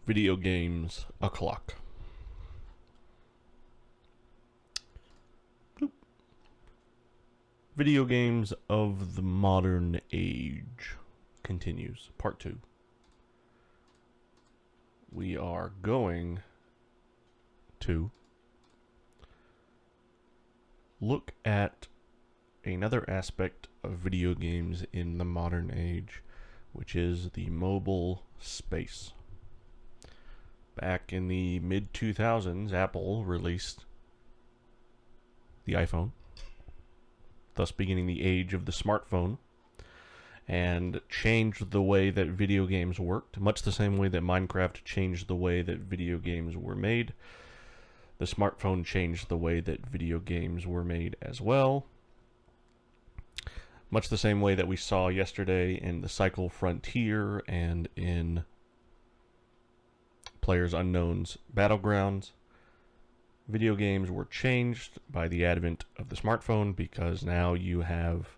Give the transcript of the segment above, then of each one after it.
Video games o'clock. Bloop. Video games of the modern age continues. Part 2. We are going to look at another aspect of video games in the modern age, which is the mobile space. Back in the mid-2000s, Apple released the iPhone, thus beginning the age of the smartphone, and changed the way that video games worked, much the same way that Minecraft changed the way that video games were made. The smartphone changed the way that video games were made as well, much the same way that we saw yesterday in the Cycle Frontier and in Players Unknown's Battlegrounds. Video games were changed by the advent of the smartphone because now you have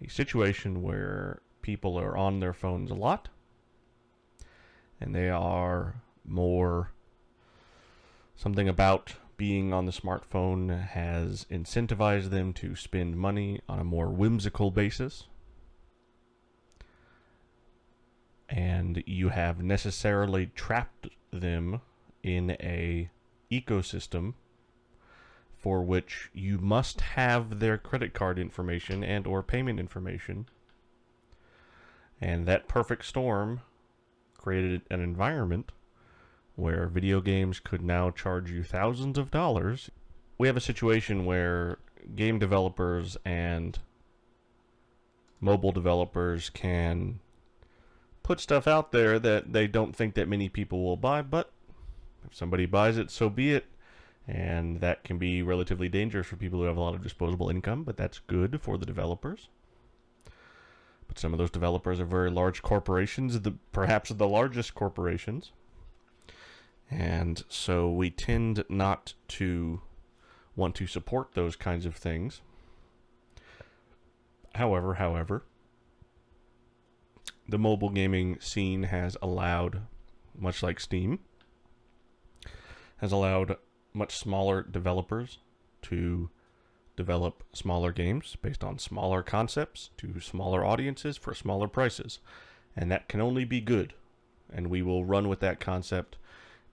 a situation where people are on their phones a lot and they are more... Something about being on the smartphone has incentivized them to spend money on a more whimsical basis. And you have necessarily trapped them in a ecosystem for which you must have their credit card information and or payment information. And that perfect storm created an environment where video games could now charge you thousands of dollars. We have a situation where game developers and mobile developers can put stuff out there that they don't think that many people will buy, but if somebody buys it, so be it. And that can be relatively dangerous for people who have a lot of disposable income, but that's good for the developers. But some of those developers are very large corporations, perhaps the largest corporations. And so we tend not to want to support those kinds of things. However, the mobile gaming scene has allowed, much like Steam, has allowed much smaller developers to develop smaller games based on smaller concepts to smaller audiences for smaller prices. And that can only be good. And we will run with that concept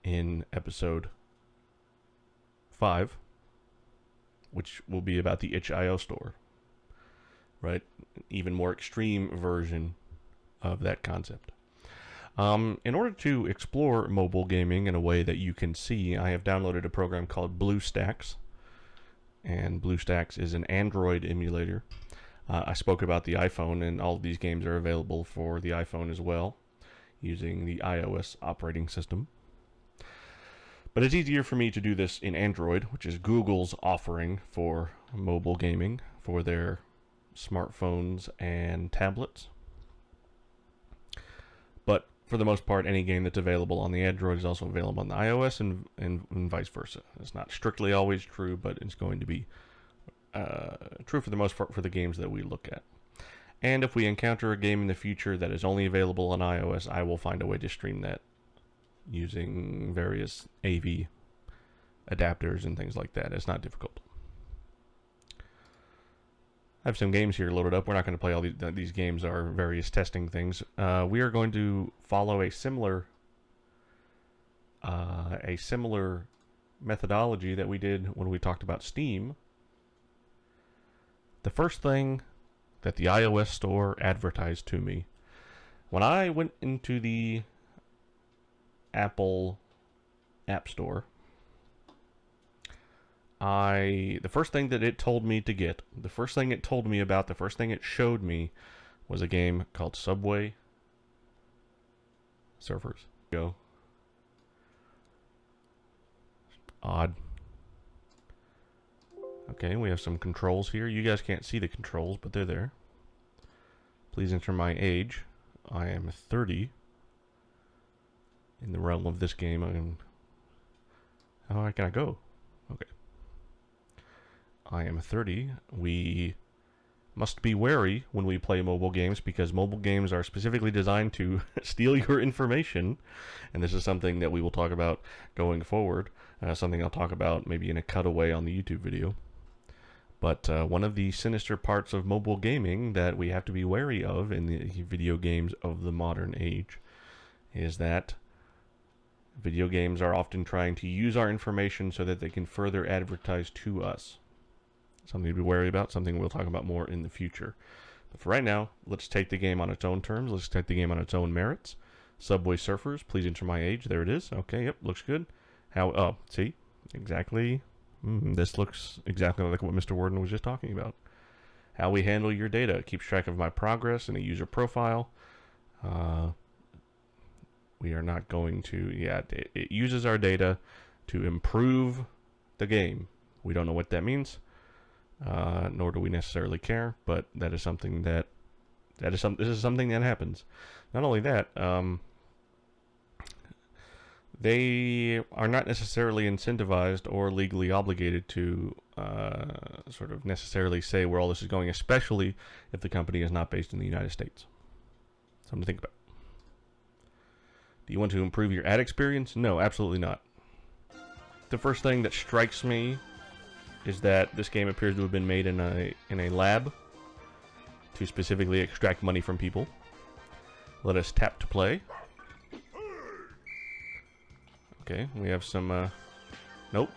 in episode 5, which will be about the itch.io store. Right? An even more extreme version of that concept. In order to explore mobile gaming in a way that you can see, I have downloaded a program called BlueStacks. And BlueStacks is an Android emulator. I spoke about the iPhone, and all of these games are available for the iPhone as well, using the iOS operating system. But it's easier for me to do this in Android, which is Google's offering for mobile gaming for their smartphones and tablets. But for the most part, any game that's available on the Android is also available on the iOS and vice versa. It's not strictly always true, but it's going to be true for the most part for the games that we look at. And if we encounter a game in the future that is only available on iOS, I will find a way to stream that using various AV adapters and things like that. It's not difficult. I have some games here loaded up. We're not going to play all these games. Are various testing things. We are going to follow a similar methodology that we did when we talked about Steam. The first thing that the iOS store advertised to me when I went into the Apple App Store, the first thing that it told me to get, the first thing it told me about, the first thing it showed me was a game called Subway Surfers. Go. Odd. Okay, we have some controls here. You guys can't see the controls, but they're there. Please enter my age. I am 30. In the realm of this game, how high can I go? Okay. I am 30. We must be wary when we play mobile games, because mobile games are specifically designed to steal your information, and this is something that we will talk about going forward, something I'll talk about maybe in a cutaway on the YouTube video. But one of the sinister parts of mobile gaming that we have to be wary of in the video games of the modern age is that video games are often trying to use our information so that they can further advertise to us. Something to be wary about, something we'll talk about more in the future. But for right now, let's take the game on its own terms. Let's take the game on its own merits. Subway Surfers, please enter my age. There it is. Okay, yep, looks good. How, see? Exactly. This looks exactly like what Mr. Warden was just talking about. How we handle your data. It keeps track of my progress in a user profile. We are not going to, it uses our data to improve the game. We don't know what that means. Nor do we necessarily care, but that is something this is something that happens. Not only that, they are not necessarily incentivized or legally obligated to sort of necessarily say where all this is going, especially if the company is not based in the United States. Something to think about. Do you want to improve your ad experience? No, absolutely not. The first thing that strikes me is that this game appears to have been made in a lab to specifically extract money from people. Let us tap to play. Okay, we have some, nope.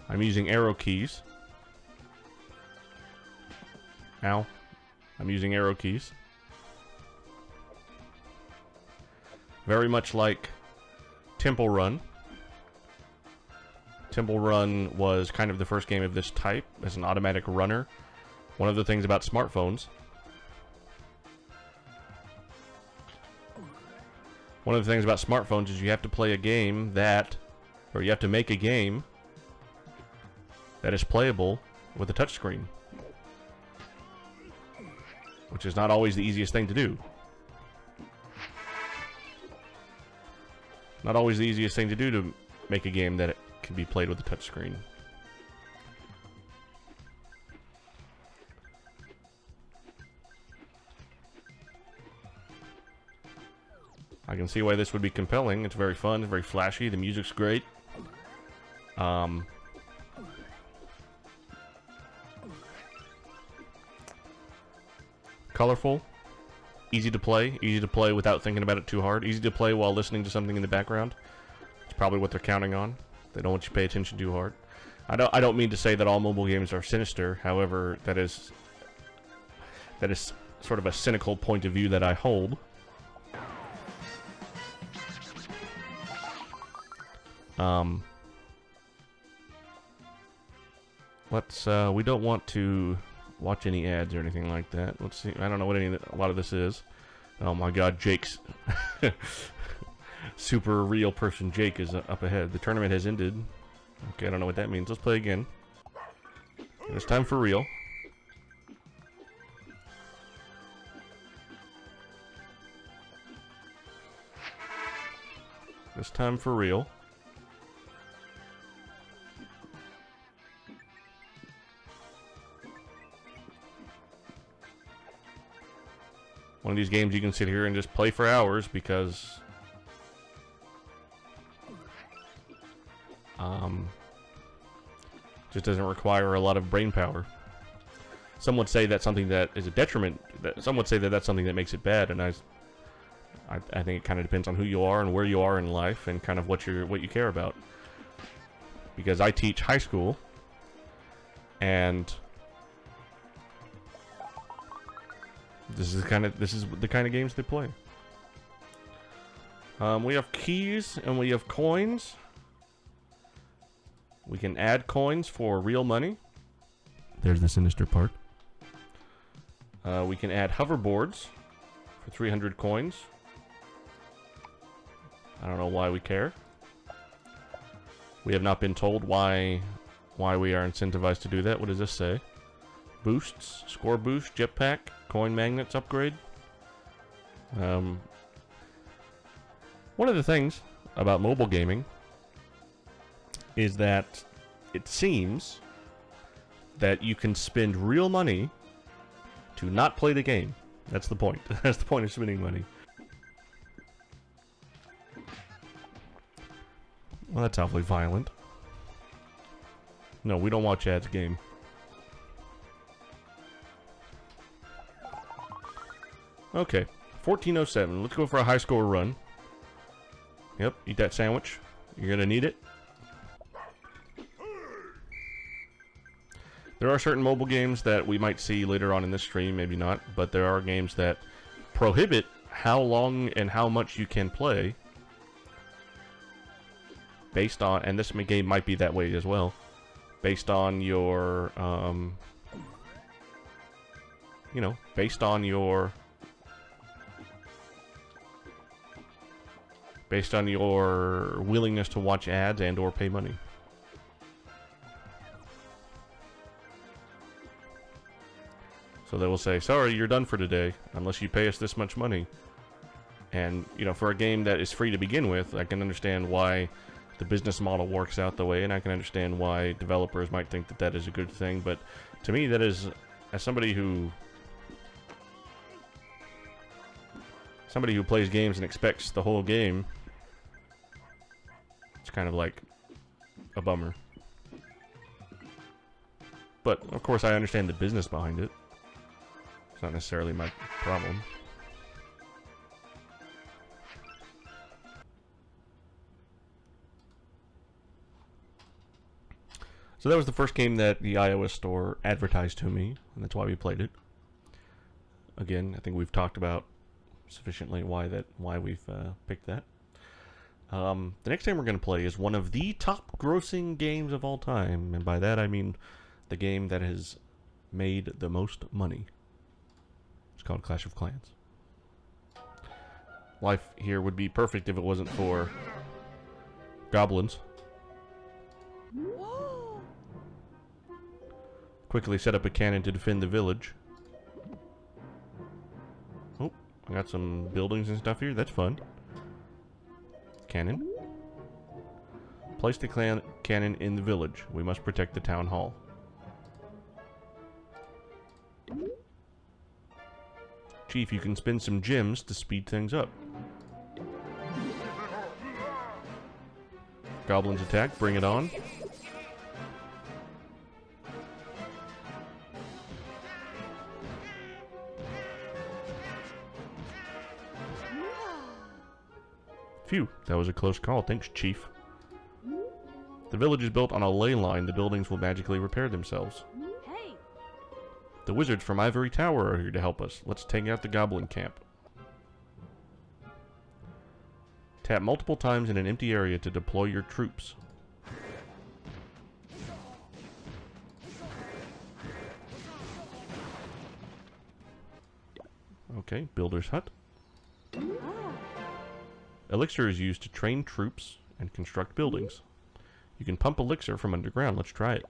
I'm using arrow keys. Ow. I'm using arrow keys. Very much like Temple Run. Temple Run was kind of the first game of this type as an automatic runner. One of the things about smartphones. One of the things about smartphones is you have to play a game that, or you have to make a game that is playable with a touchscreen. Which is not always the easiest thing to do. Not always the easiest thing to do to make a game that can be played with a touchscreen. I can see why this would be compelling. It's very fun, it's very flashy, the music's great. Colorful, easy to play without thinking about it too hard, easy to play while listening to something in the background. It's probably what they're counting on. They don't want you to pay attention too hard. I don't mean to say that all mobile games are sinister. However, that is sort of a cynical point of view that I hold. We don't want to watch any ads or anything like that. Let's see. I don't know what a lot of this is. Oh my God, Jake's super real person Jake is up ahead. The tournament has ended. Okay, I don't know what that means. Let's play again. It's time for real. It's time for real. One of these games you can sit here and just play for hours because just doesn't require a lot of brain power. Some would say that's something that is a detriment. Some would say that that's something that makes it bad, and I think it kind of depends on who you are and where you are in life and kind of what you care about. Because I teach high school, and this is the kind of games they play. We have keys and we have coins. We can add coins for real money. There's the sinister part. We can add hoverboards for 300 coins. I don't know why we care. We have not been told why we are incentivized to do that. What does this say? Boosts, score boost, jetpack, coin magnets upgrade. One of the things about mobile gaming is that it seems that you can spend real money to not play the game. That's the point. That's the point of spending money. Well, that's awfully violent. No, we don't watch ads game. Okay, 1407. Let's go for a high score run. Yep, eat that sandwich. You're gonna need it. There are certain mobile games that we might see later on in this stream, maybe not, but there are games that prohibit how long and how much you can play based on, and this game might be that way as well, based on your, you know, based on your willingness to watch ads and or pay money. So they will say, sorry, you're done for today, unless you pay us this much money. And, you know, for a game that is free to begin with, I can understand why the business model works out the way, and I can understand why developers might think that that is a good thing, but to me, that is, as somebody who plays games and expects the whole game, it's kind of like a bummer. But, of course, I understand the business behind it. It's not necessarily my problem. So that was the first game that the iOS store advertised to me, and that's why we played it. Again, I think we've talked about sufficiently why we've picked that. The next game we're going to play is one of the top grossing games of all time, and by that I mean the game that has made the most money. It's called Clash of Clans. Life here would be perfect if it wasn't for goblins. Quickly set up a cannon to defend the village. Oh, I got some buildings and stuff here. That's fun. Cannon. Place the cannon in the village. We must protect the town hall. Chief, you can spend some gems to speed things up. Goblins attack, bring it on. Phew, that was a close call. Thanks, Chief. The village is built on a ley line. The buildings will magically repair themselves. Hey. The wizards from Ivory Tower are here to help us. Let's take out the goblin camp. Tap multiple times in an empty area to deploy your troops. Okay, builder's hut. Elixir is used to train troops and construct buildings. You can pump elixir from underground. Let's try it.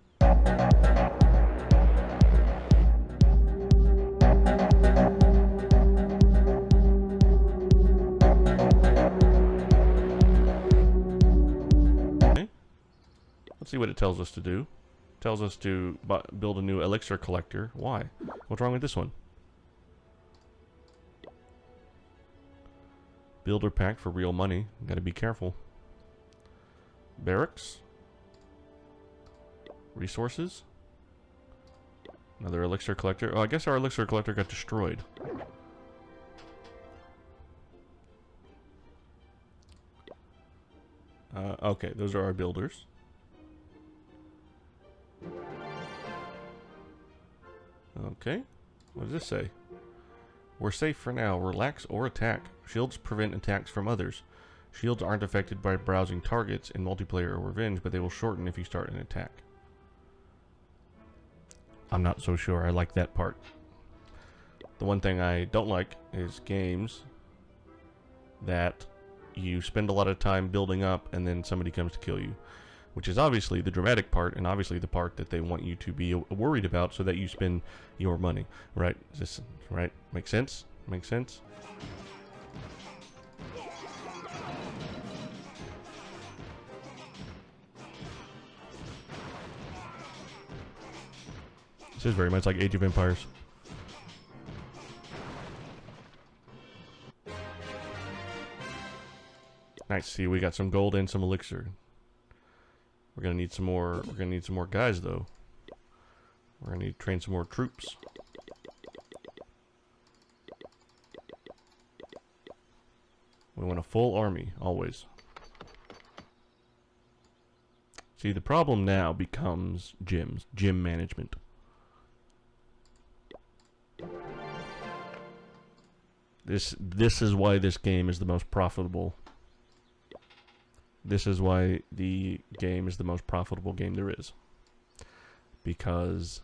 Okay. Let's see what it tells us to do. It tells us to build a new elixir collector. Why? What's wrong with this one? Builder pack for real money. Gotta be careful. Barracks. Resources. Another elixir collector. Oh, I guess our elixir collector got destroyed. Okay, those are our builders. Okay. What does this say? We're safe for now. Relax or attack. Shields prevent attacks from others. Shields aren't affected by browsing targets in multiplayer or revenge, but they will shorten if you start an attack. I'm not so sure I like that part. The one thing I don't like is games that you spend a lot of time building up and then somebody comes to kill you. Which is obviously the dramatic part, and obviously the part that they want you to be worried about so that you spend your money. Right? Is this right? Make sense? Make sense? This is very much like Age of Empires. Nice. See, we got some gold and some elixir. We're gonna need some more. We're gonna need some more guys, though. We're gonna need to train some more troops. We want a full army, always. See, the problem now becomes gyms, gym management. This is why this game is the most profitable. This is why the game is the most profitable game there is. Because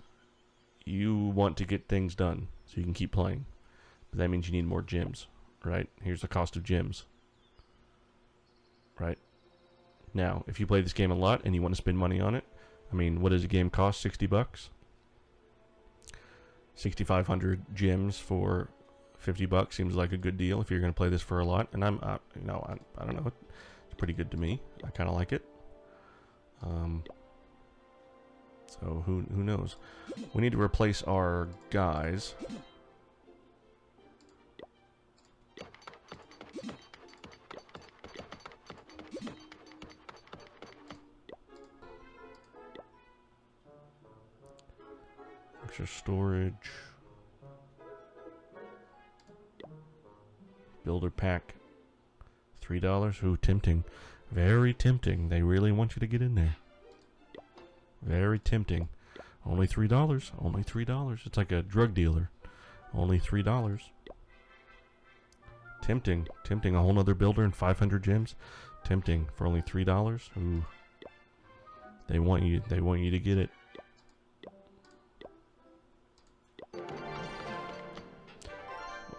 you want to get things done so you can keep playing. But that means you need more gyms, right? Here's the cost of gyms. Right? Now, if you play this game a lot and you want to spend money on it, I mean, what does a game cost? 60 bucks? 6,500 gyms for 50 bucks seems like a good deal if you're going to play this for a lot. And I'm, you know, I don't know. It's pretty good to me. I kind of like it. So who knows? We need to replace our guys. Extra storage. Builder pack. $3. Ooh, tempting. Very tempting. They really want you to get in there. Very tempting. Only $3. Only $3. It's like a drug dealer. Only $3. Tempting. Tempting. A whole nother builder and 500 gems. Tempting for only $3. Ooh. They want you to get it.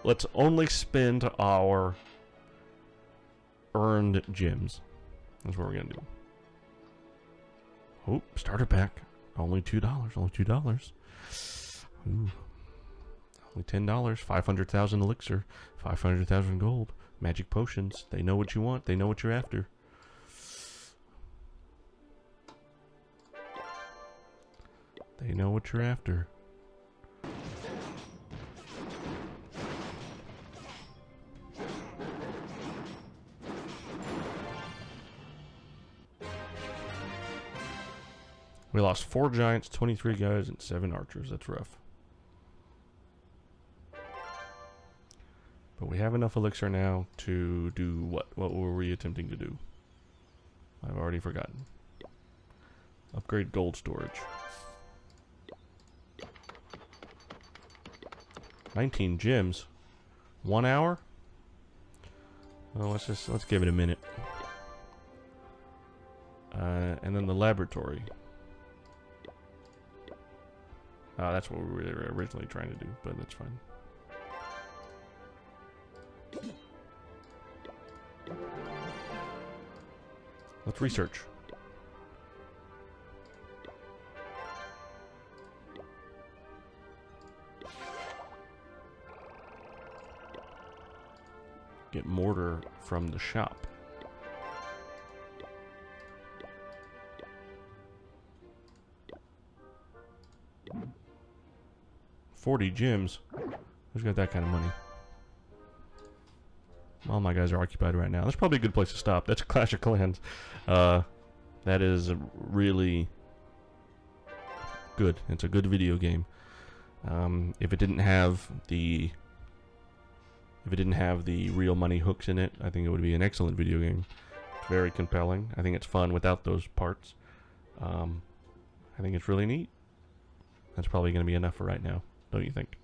Let's only spend our earned gems. That's what we're gonna do. Oh, starter pack. Only $2. Only $2. Ooh. Only $10. 500,000 elixir. 500,000 gold. Magic potions. They know what you want. They know what you're after. They know what you're after. We lost 4 giants, 23 guys, and 7 archers. That's rough. But we have enough elixir now to do what? What were we attempting to do? I've already forgotten. Upgrade gold storage. 19 gems. 1 hour? Well, let's give it a minute. And then the laboratory. That's what we were originally trying to do, but that's fine. Let's research. Get mortar from the shop. $40 gems. Who's got that kind of money? All my guys are occupied right now. That's probably a good place to stop. That's Clash of Clans. That is really good. It's a good video game. If it didn't have the real money hooks in it, I think it would be an excellent video game. It's very compelling. I think it's fun without those parts. I think it's really neat. That's probably going to be enough for right now, don't you think?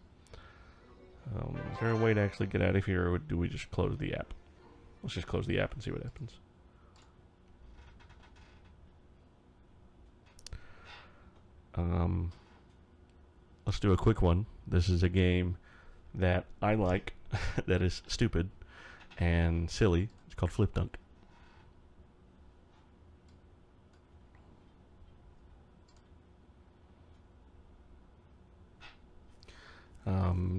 Is there a way to actually get out of here, or do we just close the app? Let's just close the app and see what happens. Let's do a quick one. This is a game that I like, that is stupid and silly. It's called Flip Dunk.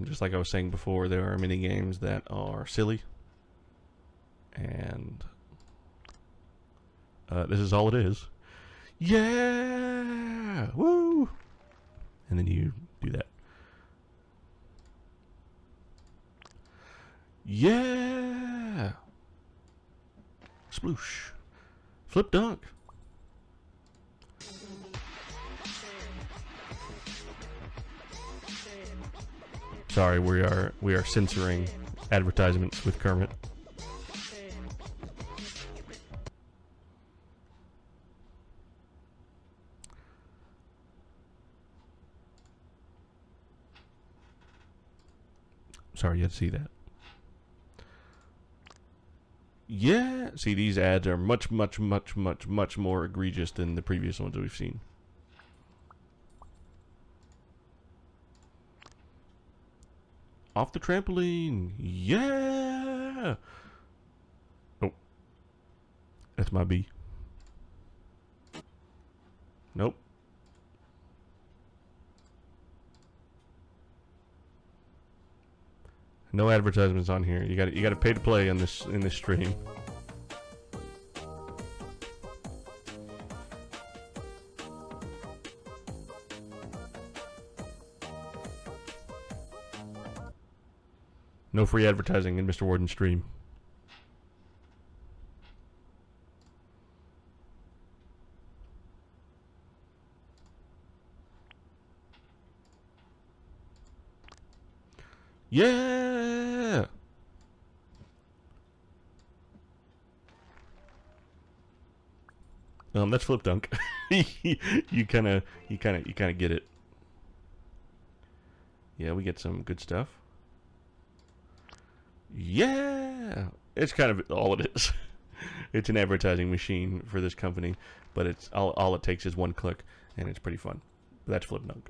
Just like I was saying before, there are many games that are silly, and this is all it is. Yeah! Woo! and then you do that. Yeah! Sploosh. Flip dunk. Sorry, we are censoring advertisements with Kermit. Sorry you had to see that. Yeah, see, these ads are much more egregious than the previous ones that we've seen. Off the trampoline. Yeah. Oh. That's my B. Nope. No advertisements on here. You got to pay to play in this stream. No free advertising in Mr. Warden's stream. Yeah. That's flip dunk. you kind of get it. Yeah, we get some good stuff. Yeah, it's kind of all it is. It's an advertising machine for this company, but it's all it takes is one click, and it's pretty fun. But that's flip dunk.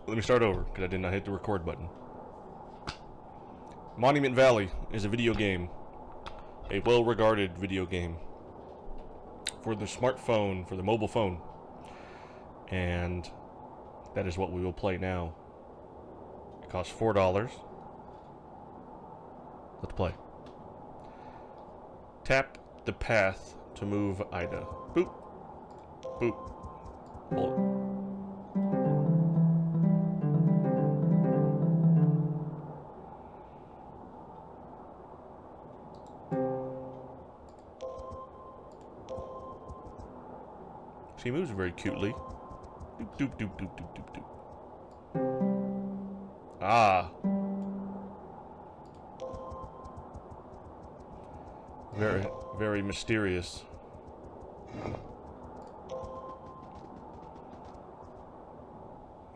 Let me start over because I did not hit the record button. Monument Valley is a video game, a well-regarded video game for the smartphone, for the mobile phone, and that is what we will play now. It costs $4. Let's play. Tap the path to move Ida. Boop. Boop. Hold it. She moves very cutely. Doop, doop, doop, doop, doop, doop, doop. Ah. Very, very mysterious.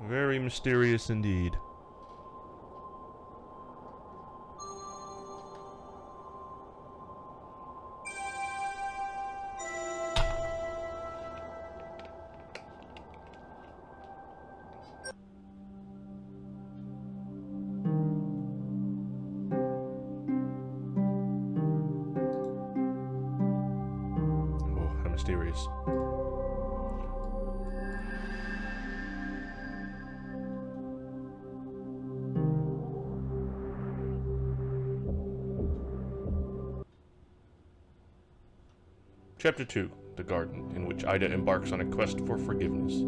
Very mysterious indeed. Mysterious. Chapter 2, The Garden, in which Ida embarks on a quest for forgiveness.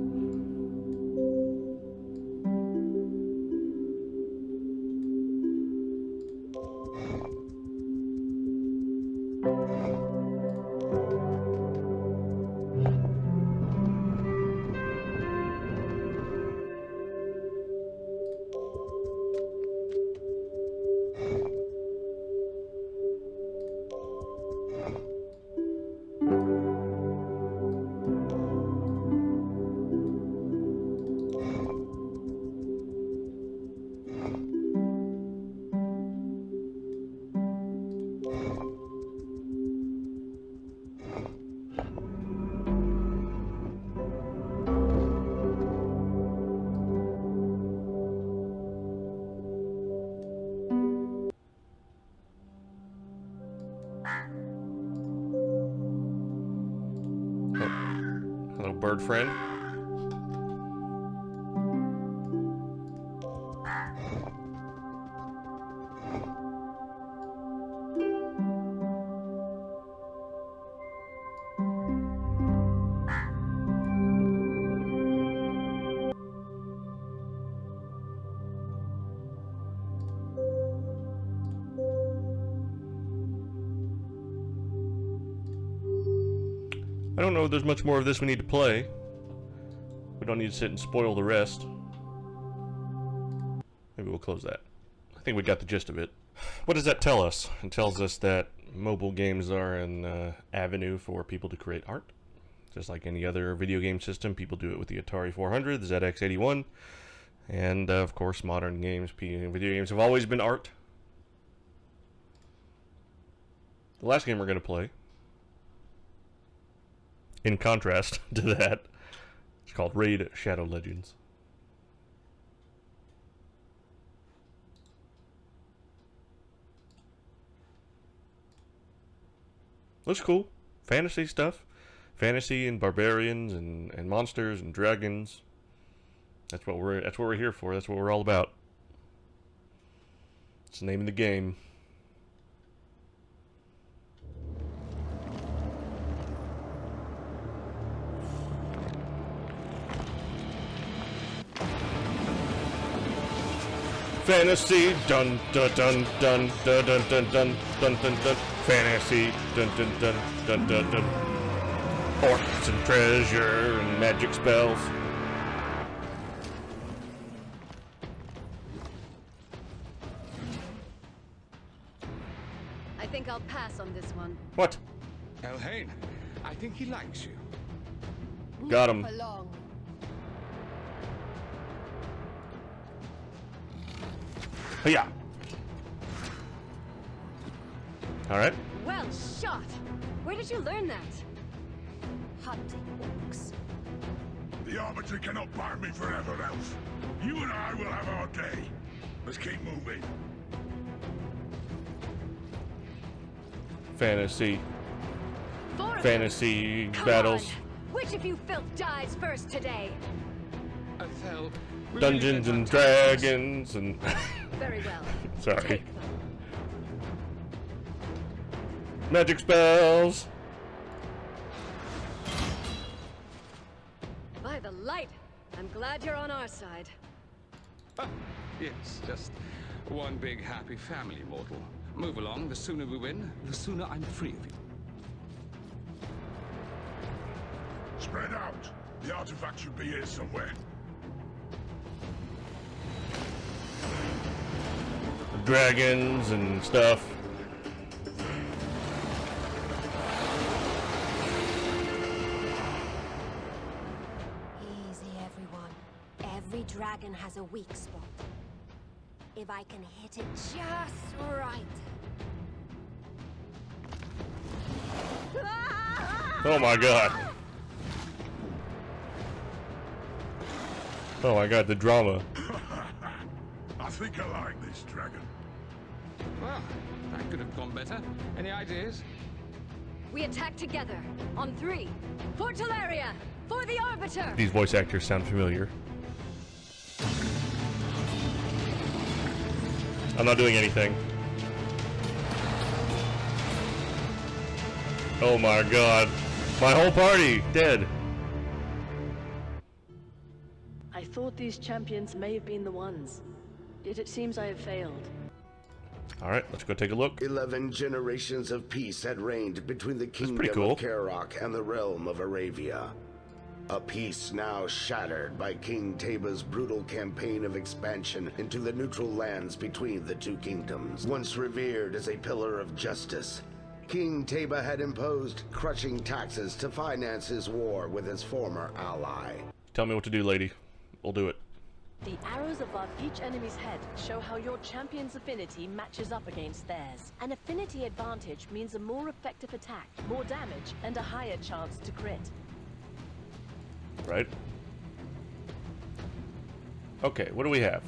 Hello, bird friend. I don't know if there's much more of this we need to play. We don't need to sit and spoil the rest. Maybe we'll close that. I think we got the gist of it. What does that tell us? It tells us that mobile games are an avenue for people to create art. Just like any other video game system, people do it with the Atari 400, the ZX81, and of course modern games, video games have always been art. The last game we're going to play, in contrast to that, it's called Raid Shadow Legends. Looks cool. Fantasy stuff. Fantasy and barbarians and monsters and dragons. That's what we're here for. That's what we're all about. It's the name of the game. Fantasy, dun dun dun dun dun dun dun dun dun dun dun. Fantasy, dun dun dun dun dun dun. Orcs and treasure and magic spells. I think I'll pass on this one. What? Elhain, I think he likes you. Got him. For long. Yeah. All right. Well shot. Where did you learn that? Hunting orcs. The Arbiter cannot bar me forever, Elf. You and I will have our day. Let's keep moving. Fantasy. Four of Fantasy them. Come battles. on. Which of you filth dies first today? Othel, we Dungeons really and don't have time. Dragons and... Very well. Sorry. Take them. Magic spells. By the light, I'm glad you're on our side. Ah, yes, just one big happy family, mortal. Move along. The sooner we win, the sooner I'm free of you. Spread out. The artifact should be here somewhere. Dragons and stuff. Easy, everyone. Every dragon has a weak spot. If I can hit it just right. Oh my god. Oh my god, the drama. I think I like this dragon. Well, that could have gone better. Any ideas? We attack together. On 3. For Teleria! For the Arbiter! These voice actors sound familiar. I'm not doing anything. Oh my god. My whole party dead. I thought these champions may have been the ones. Yet it seems I have failed. Alright, let's go take a look. 11 generations of peace had reigned between the kingdom pretty cool. of Karok and the realm of Aravia. A peace now shattered by King Teba's brutal campaign of expansion into the neutral lands between the two kingdoms. Once revered as a pillar of justice, King Teba had imposed crushing taxes to finance his war with his former ally. Tell me what to do, lady. We'll do it. The arrows above each enemy's head show how your champion's affinity matches up against theirs. An affinity advantage means a more effective attack, more damage, and a higher chance to crit. Right? Okay, what do we have?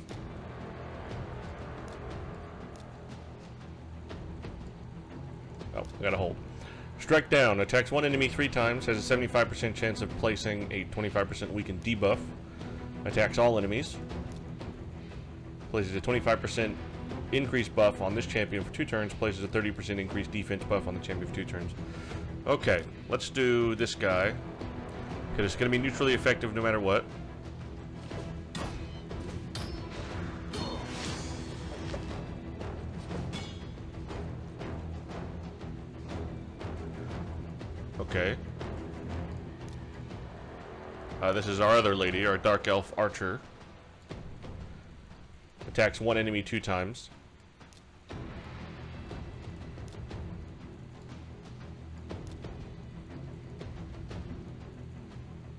Oh, I gotta hold. Strike down. Attacks one enemy 3 times. Has a 75% chance of placing a 25% weakened debuff. Attacks all enemies. Places a 25% increased buff on this champion for 2 turns. Places a 30% increased defense buff on the champion for 2 turns. Okay, let's do this guy. Because it's going to be neutrally effective no matter what. Okay. This is our other lady, our Dark Elf Archer. Attacks one enemy 2 times.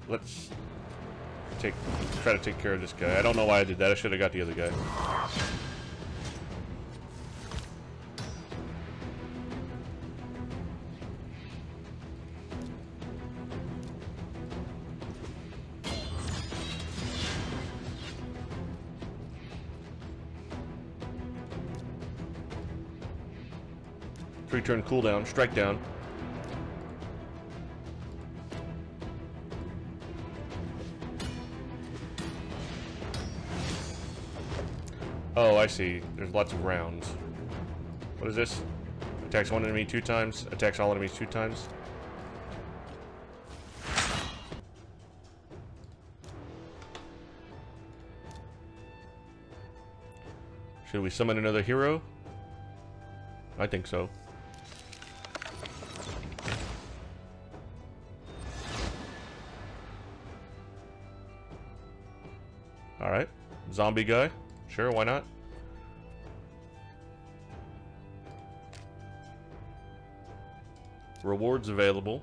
Let's try to take care of this guy. I don't know why I did that. I should have got the other guy. Three-turn cooldown, strike down. Oh, I see. There's lots of rounds. What is this? Attacks one enemy 2 times. Attacks all enemies 2 times. Should we summon another hero? I think so. Alright. Zombie guy. Sure, why not? Rewards available.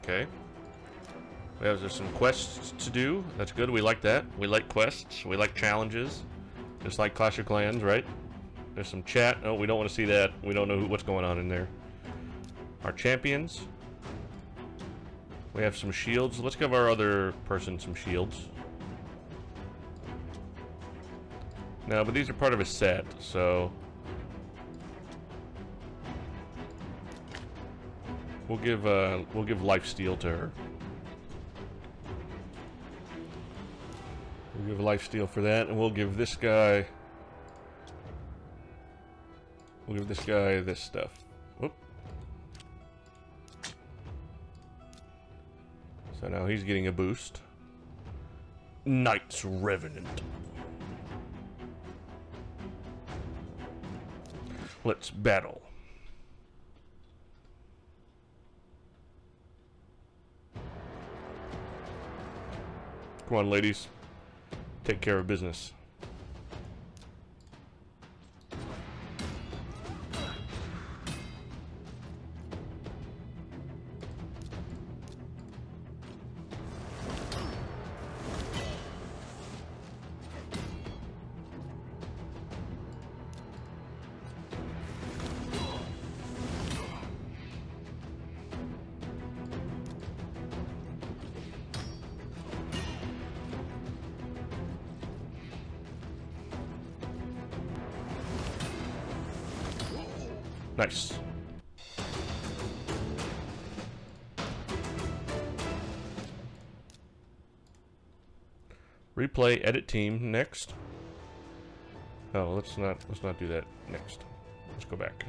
Okay. We have some quests to do. That's good. We like that. We like quests. We like challenges. Just like Clash of Clans, right? There's some chat. Oh, we don't want to see that. We don't know what's going on in there. Our champions. We have some shields. Let's give our other person some shields. No, but these are part of a set, so we'll give lifesteal to her. We'll give lifesteal for that, and we'll give this guy. We'll give this guy this stuff. Whoop. So now he's getting a boost. Knight's Revenant. Let's battle. Come on, ladies. Take care of business. Nice. Replay, edit team, next. Oh, let's not do that next. Let's go back.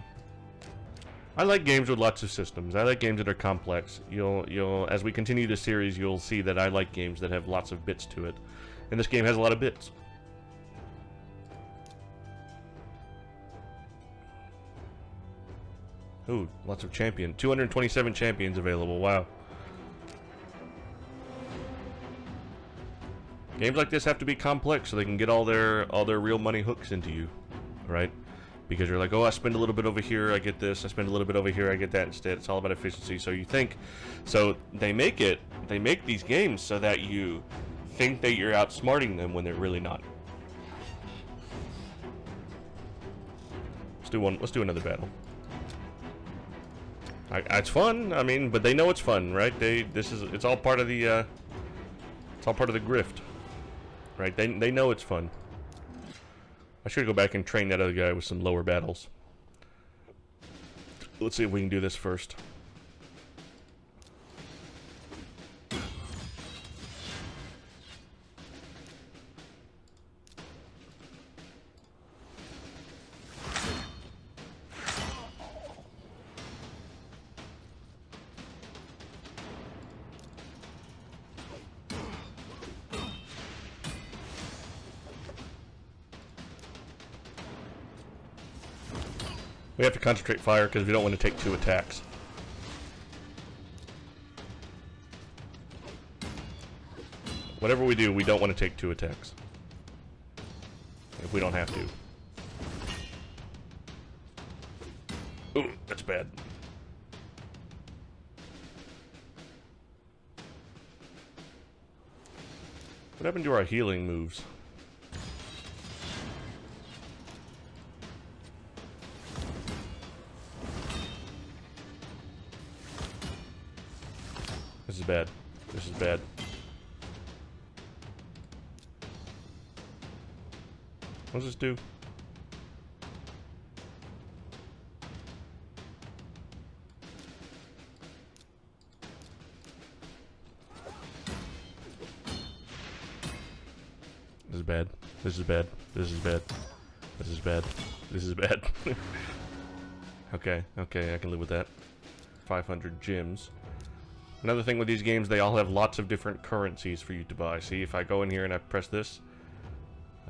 I like games with lots of systems. I like games that are complex. You'll as we continue the series, you'll see that I like games that have lots of bits to it. And this game has a lot of bits. Ooh, lots of champion. 227 champions available. Wow. Games like this have to be complex so they can get all their real money hooks into you, right? Because you're like, oh, I spend a little bit over here, I get this. I spend a little bit over here, I get that instead. It's all about efficiency. So you think, so they make these games so that you think that you're outsmarting them when they're really not. Let's do another battle. It's fun. I mean, but they know it's fun, right? It's all part of the grift, right? They know it's fun. I should go back and train that other guy with some lower battles. Let's see if we can do this first. We have to concentrate fire because we don't want to take 2 attacks. Whatever we do, we don't want to take 2 attacks. If we don't have to. Ooh, that's bad. What happened to our healing moves? This is bad. This is bad. What does this do? This is bad. This is bad. This is bad. This is bad. This is bad. Okay, okay, I can live with that. 500 gems. Another thing with these games, they all have lots of different currencies for you to buy. See, if I go in here and I press this,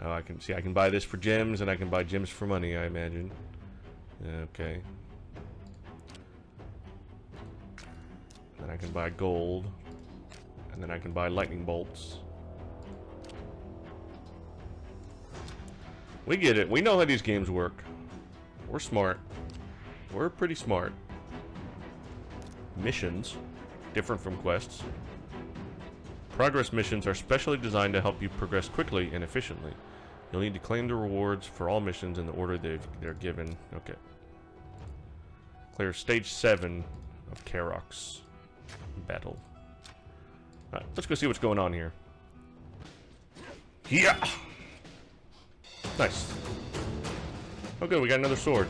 oh, I can see I can buy this for gems, and I can buy gems for money, I imagine. Okay. Then I can buy gold, and then I can buy lightning bolts. We get it. We know how these games work. We're smart. We're pretty smart. Missions. Different from quests. Progress missions are specially designed to help you progress quickly and efficiently. You'll need to claim the rewards for all missions in the order they're given. Okay. Clear stage 7 of Karok's battle. Alright, let's go see what's going on here. Yeah! Nice. Oh good, we got another sword.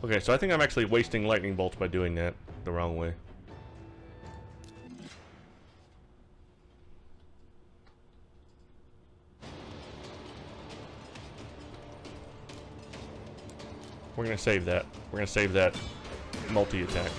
Okay, so I think I'm actually wasting lightning bolts by doing that the wrong way. We're gonna save that. We're gonna save that multi-attack.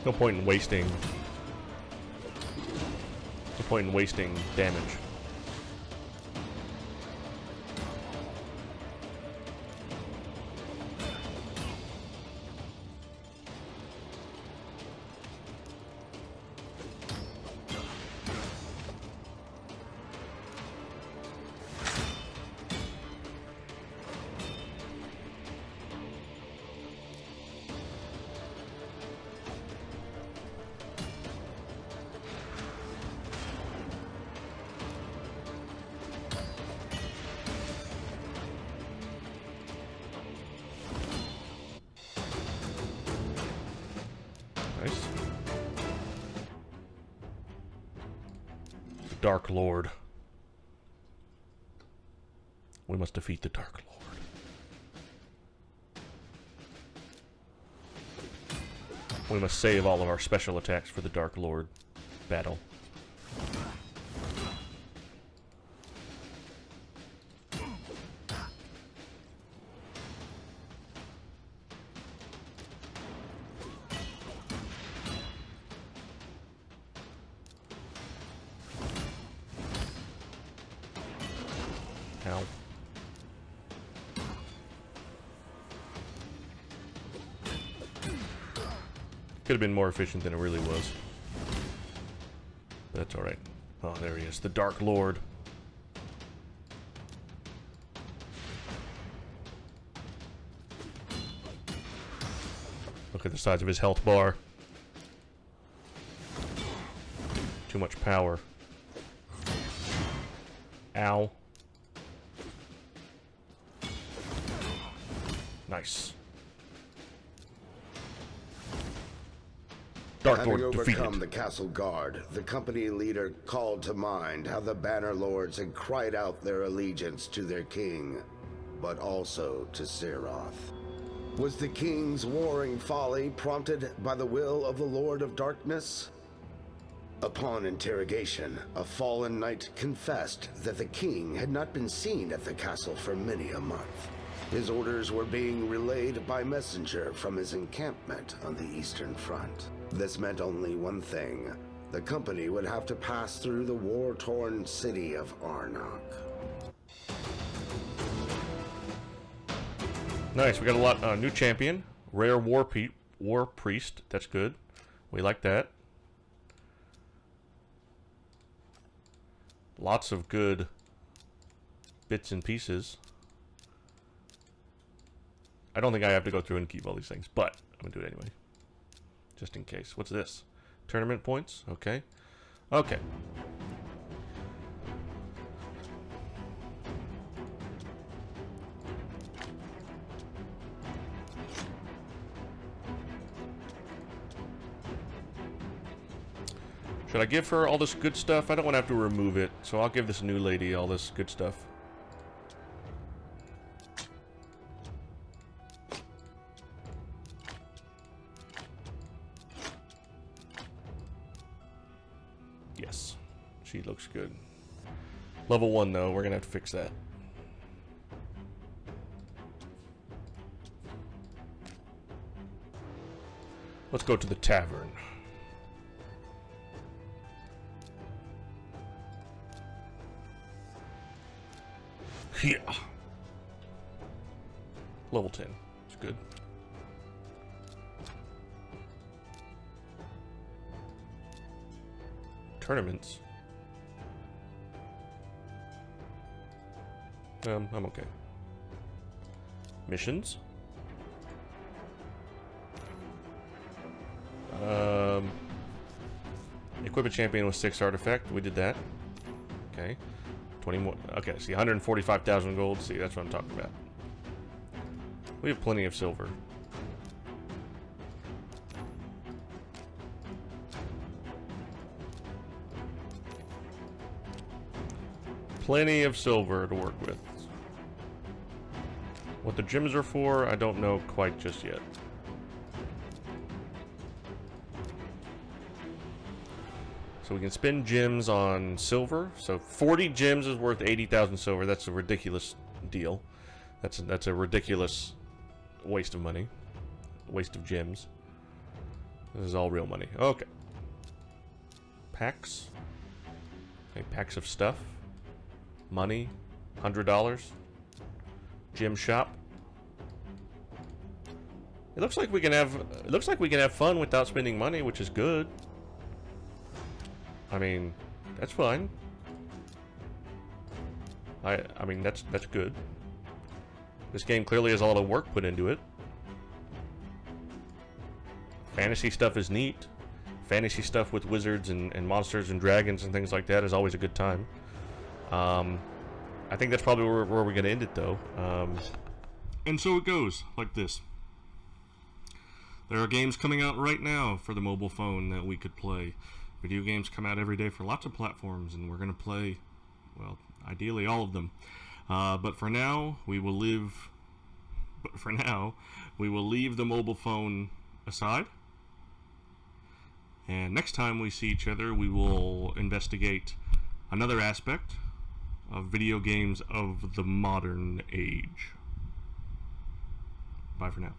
No point in wasting. No point in wasting damage. Nice. The Dark Lord. We must defeat the Dark Lord. We must save all of our special attacks for the Dark Lord battle. Ow. Could have been more efficient than it really was. But that's alright. Oh, there he is. The Dark Lord. Look at the size of his health bar. Too much power. Ow. Nice. Dark Having Lord overcome defeated. the castle guard, the company leader called to mind how the Banner Lords had cried out their allegiance to their king, but also to Seroth. Was the king's warring folly prompted by the will of the Lord of Darkness? Upon interrogation, a fallen knight confessed that the king had not been seen at the castle for many a month. His orders were being relayed by messenger from his encampment on the Eastern Front. This meant only one thing. The company would have to pass through the war-torn city of Arnok. Nice, we got a lot. New champion, rare war priest. That's good. We like that. Lots of good bits and pieces. I don't think I have to go through and keep all these things, but I'm gonna do it anyway, just in case. What's this? Tournament points. Okay. Okay. Should I give her all this good stuff? I don't want to have to remove it, so I'll give this new lady all this good stuff. Yes, she looks good. Level 1 though, we're gonna have to fix that. Let's go to the tavern. Yeah. Level 10. It's good. Tournaments. I'm okay. Missions. Equip a champion with 6 artifact. We did that. Okay. 20 more. Okay, see, 145,000 gold. See, that's what I'm talking about. We have plenty of silver. Plenty of silver to work with. What the gems are for, I don't know quite just yet. So we can spend gems on silver. So 40 gems is worth 80,000 silver. That's a ridiculous deal. That's a ridiculous waste of money. Waste of gems. This is all real money. Okay. Packs. Okay, packs of stuff. Money. $100. Gem shop. It looks like we can have fun without spending money, which is good. I mean, that's fine. I mean, that's good. This game clearly has a lot of work put into it. Fantasy stuff is neat. Fantasy stuff with wizards and monsters and dragons and things like that is always a good time. I think that's probably where we're going to end it, though. And so it goes, like this. There are games coming out right now for the mobile phone that we could play. Video games come out every day for lots of platforms, and we're going to play, well, ideally all of them. But for now, we will leave the mobile phone aside. And next time we see each other, we will investigate another aspect of video games of the modern age. Bye for now.